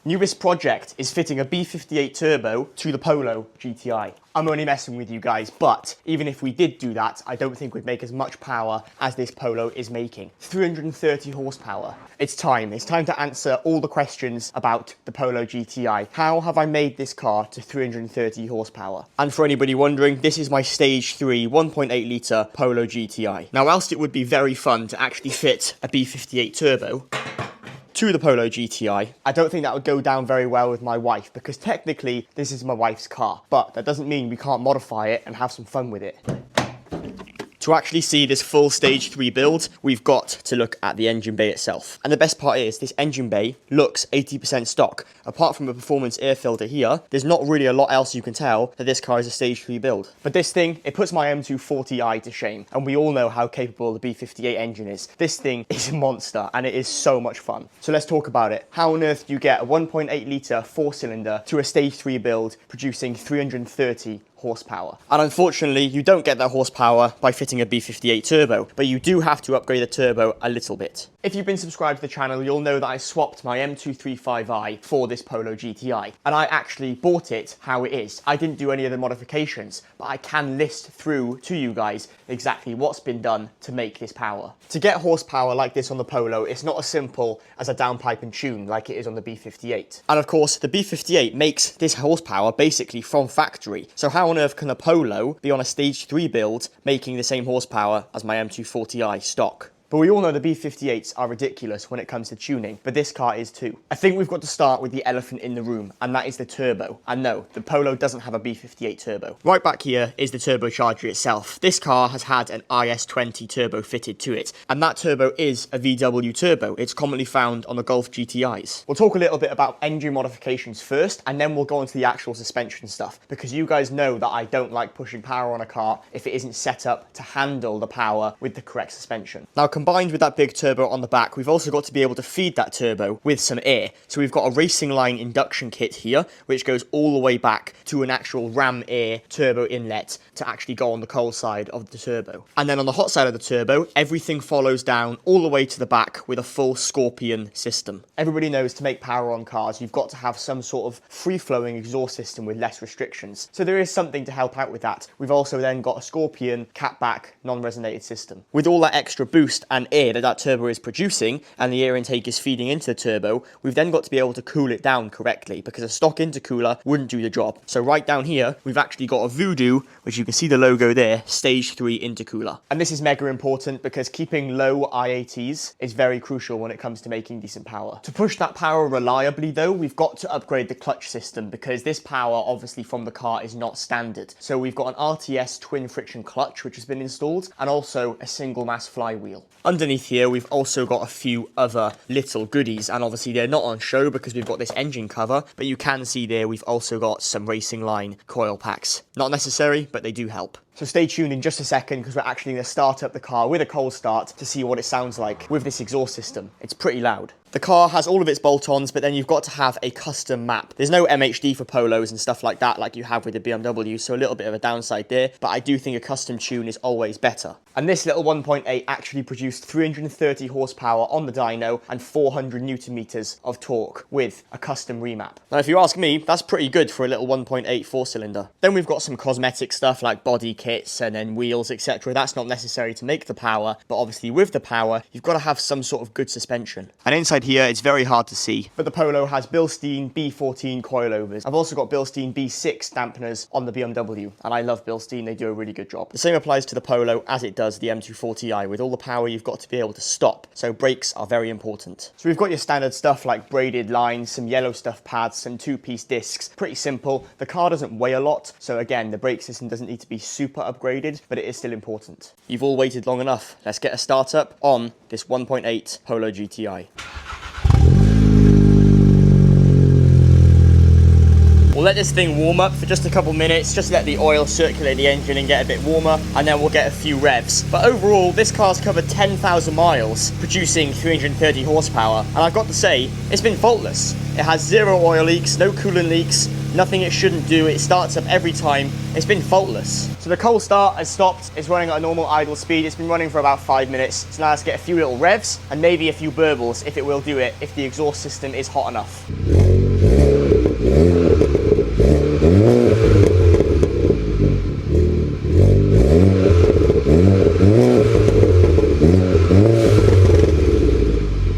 Newest project is fitting a B58 turbo to the Polo GTI. I'm only messing with you guys, but even if we did do that, I don't think we'd make as much power as this Polo is making. 330 horsepower. It's time to answer all the questions about the Polo GTI. How have I made this car to 330 horsepower? And for anybody wondering, this is my stage 3 1.8 litre Polo GTI. Now, whilst it would be very fun to actually fit a B58 turbo to the Polo GTI, I don't think that would go down very well with my wife, because technically this is my wife's car, but that doesn't mean we can't modify it and have some fun with it. To actually see this full stage 3 build, we've got to look at the engine bay itself. And the best part is, this engine bay looks 80% stock. Apart from a performance air filter here, there's not really a lot else you can tell that this car is a stage 3 build. But this thing, it puts my M240i to shame. And we all know how capable the B58 engine is. This thing is a monster, and it is so much fun. So let's talk about it. How on earth do you get a 1.8 litre 4-cylinder to a stage 3 build producing 330 horsepower? And unfortunately, you don't get that horsepower by fitting a B58 turbo, but you do have to upgrade the turbo a little bit. If you've been subscribed to the channel, you'll know that I swapped my M235i for this Polo GTI, and I actually bought it how it is. I didn't do any of the modifications, but I can list through to you guys exactly what's been done to make this power. To get horsepower like this on the Polo, it's not as simple as a downpipe and tune like it is on the B58. And of course, the B58 makes this horsepower basically from factory. So how on earth can a Polo be on a stage 3 build making the same horsepower as my M240i stock? But we all know the B58s are ridiculous when it comes to tuning, but this car is too. I think we've got to start with the elephant in the room, and that is the turbo. And no, the Polo doesn't have a B58 turbo. Right back here is the turbocharger itself. This car has had an IS20 turbo fitted to it, and that turbo is a VW turbo. It's commonly found on the Golf GTIs. We'll talk a little bit about engine modifications first, and then we'll go into the actual suspension stuff, because you guys know that I don't like pushing power on a car if it isn't set up to handle the power with the correct suspension. Now, combined with that big turbo on the back, we've also got to be able to feed that turbo with some air. So we've got a racing line induction kit here, which goes all the way back to an actual ram air turbo inlet to actually go on the cold side of the turbo. And then on the hot side of the turbo, everything follows down all the way to the back with a full Scorpion system. Everybody knows to make power on cars, you've got to have some sort of free-flowing exhaust system with less restrictions. So there is something to help out with that. We've also then got a Scorpion catback non-resonated system. With all that extra boost and air that turbo is producing, and the air intake is feeding into the turbo, we've then got to be able to cool it down correctly, because a stock intercooler wouldn't do the job. So right down here, we've actually got a Voodoo, which you can see the logo there, stage 3 intercooler. And this is mega important, because keeping low IATs is very crucial when it comes to making decent power. To push that power reliably though, we've got to upgrade the clutch system, because this power obviously from the car is not standard. So we've got an RTS twin friction clutch which has been installed, and also a single mass flywheel. Underneath here, we've also got a few other little goodies, and obviously they're not on show because we've got this engine cover, but you can see there we've also got some racing line coil packs. Not necessary, but they do help. So stay tuned in just a second, because we're actually going to start up the car with a cold start to see what it sounds like with this exhaust system. It's pretty loud. The car has all of its bolt-ons, but then you've got to have a custom map. There's no MHD for Polos and stuff like that like you have with the BMW, so a little bit of a downside there, but I do think a custom tune is always better. And this little 1.8 actually produced 330 horsepower on the dyno and 400 newton meters of torque with a custom remap. Now, if you ask me, that's pretty good for a little 1.8 4-cylinder. Then we've got some cosmetic stuff like body kits and then wheels, etc. That's not necessary to make the power, but obviously with the power, you've got to have some sort of good suspension. And inside here, it's very hard to see, but the Polo has Bilstein B14 coilovers. I've also got Bilstein B6 dampeners on the BMW, and I love Bilstein, they do a really good job. The same applies to the Polo as it does the M240i. With all the power, you've got to be able to stop, so brakes are very important. So we've got your standard stuff like braided lines, some yellow stuff pads, some 2-piece discs. Pretty simple. The car doesn't weigh a lot, so again, the brake system doesn't need to be super upgraded, but it is still important. You've all waited long enough. Let's get a start up on this 1.8 Polo GTI. We'll let this thing warm up for just a couple minutes, just let the oil circulate the engine and get a bit warmer, and then we'll get a few revs. But overall, this car's covered 10,000 miles, producing 330 horsepower, and I've got to say, it's been faultless. It has zero oil leaks, no coolant leaks, nothing it shouldn't do. It starts up every time. It's been faultless. So the cold start has stopped. It's running at a normal idle speed. It's been running for about 5 minutes. So now let's get a few little revs and maybe a few burbles if it will do it, if the exhaust system is hot enough.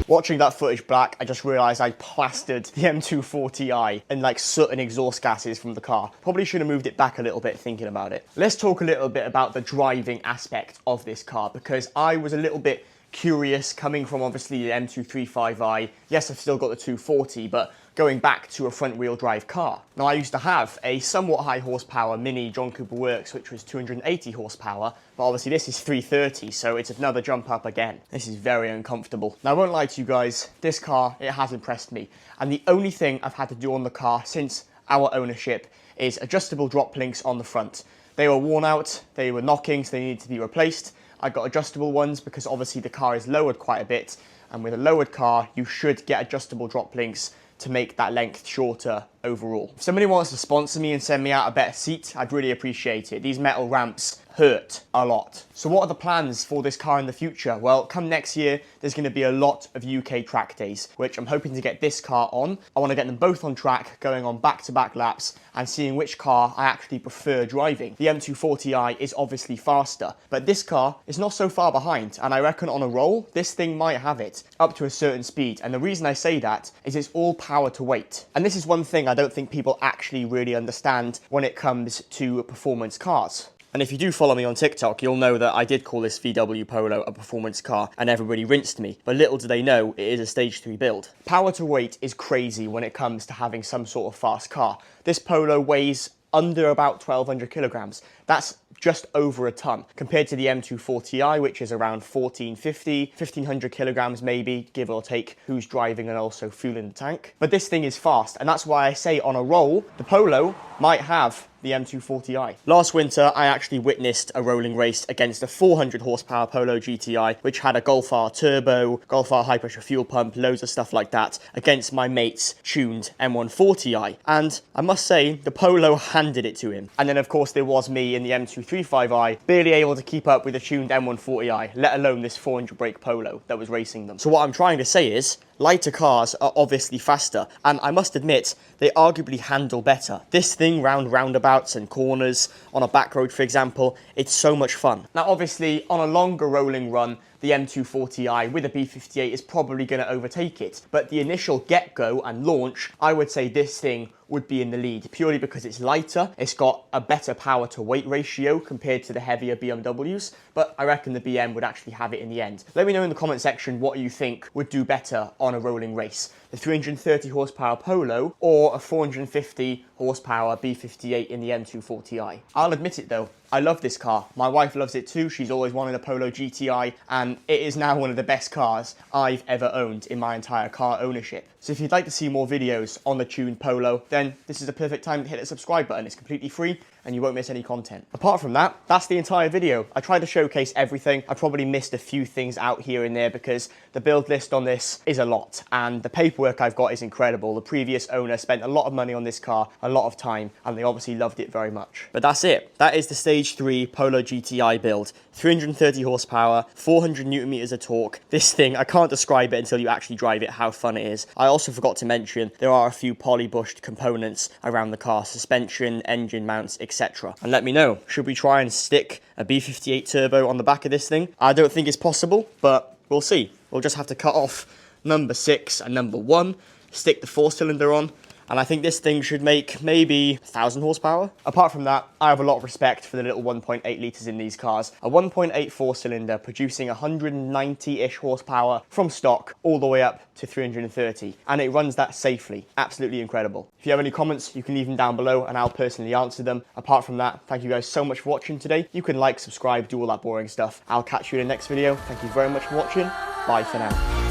Watching that footage back, I just realised I plastered the M240i and like soot and exhaust gases from the car. Probably should have moved it back a little bit thinking about it. Let's talk a little bit about the driving aspect of this car, because I was a little bit curious coming from obviously the M235i. Yes, I've still got the 240, but going back to a front wheel drive car. Now, I used to have a somewhat high horsepower Mini John Cooper Works, which was 280 horsepower, but obviously this is 330, so it's another jump up again. This is very uncomfortable. Now, I won't lie to you guys, this car, it has impressed me. And the only thing I've had to do on the car since our ownership is adjustable drop links on the front. They were worn out, they were knocking, so they needed to be replaced. I got adjustable ones because obviously the car is lowered quite a bit, and with a lowered car, you should get adjustable drop links to make that length shorter overall. If somebody wants to sponsor me and send me out a better seat, I'd really appreciate it. These metal ramps hurt a lot. So what are the plans for this car in the future? Well, come next year, there's going to be a lot of UK track days, which I'm hoping to get this car on. I want to get them both on track, going on back-to-back laps and seeing which car I actually prefer driving. The M240i is obviously faster, but this car is not so far behind, and I reckon on a roll, this thing might have it up to a certain speed. And the reason I say that is it's all power to weight. And this is one thing I don't think people actually really understand when it comes to performance cars. And if you do follow me on TikTok, you'll know that I did call this VW Polo a performance car and everybody rinsed me. But little do they know, it is a stage 3 build. Power to weight is crazy when it comes to having some sort of fast car. This Polo weighs under about 1,200 kilograms. That's just over a ton compared to the M240i, which is around 1,450, 1,500 kilograms maybe, give or take who's driving and also fueling the tank. But this thing is fast, and that's why I say on a roll, the Polo might have the M240i. Last winter, I actually witnessed a rolling race against a 400 horsepower Polo GTI, which had a Golf R turbo, Golf R high pressure fuel pump, loads of stuff like that, against my mate's tuned M140i. And I must say, the Polo handed it to him. And then of course there was me in the M235i, barely able to keep up with the tuned M140i, let alone this 400 brake Polo that was racing them. So what I'm trying to say is, lighter cars are obviously faster, and I must admit, they arguably handle better. This thing round roundabouts and corners, on a back road for example, it's so much fun. Now obviously, on a longer rolling run, the M240i with a B58 is probably going to overtake it. But the initial get-go and launch, I would say this thing would be in the lead, purely because it's lighter, it's got a better power to weight ratio compared to the heavier BMWs, but I reckon the BM would actually have it in the end. Let me know in the comment section what you think would do better on a rolling race. The 330 horsepower Polo or a 450 horsepower B58 in the M240i. I'll admit it though, I love this car. My wife loves it too. She's always wanted a Polo GTI, and it is now one of the best cars I've ever owned in my entire car ownership. So if you'd like to see more videos on the tuned Polo, then this is a perfect time to hit the subscribe button. It's completely free and you won't miss any content. Apart from that, that's the entire video. I tried to showcase everything. I probably missed a few things out here and there because the build list on this is a lot, and the paperwork I've got is incredible. The previous owner spent a lot of money on this car, a lot of time, and they obviously loved it very much. But that's it. That is the Stage 3 Polo GTI build. 330 horsepower, 400 newton meters of torque. This thing, I can't describe it until you actually drive it, how fun it is. I also forgot to mention, there are a few poly-bushed components around the car, suspension, engine mounts, etc. And let me know, should we try and stick a B58 turbo on the back of this thing? I don't think it's possible, but we'll see. We'll just have to cut off number 6 and number 1, stick the 4-cylinder on, and I think this thing should make maybe 1,000 horsepower. Apart from that, I have a lot of respect for the little 1.8 litres in these cars. A 1.8 4-cylinder producing 190-ish horsepower from stock all the way up to 330. And it runs that safely. Absolutely incredible. If you have any comments, you can leave them down below and I'll personally answer them. Apart from that, thank you guys so much for watching today. You can like, subscribe, do all that boring stuff. I'll catch you in the next video. Thank you very much for watching. Bye for now.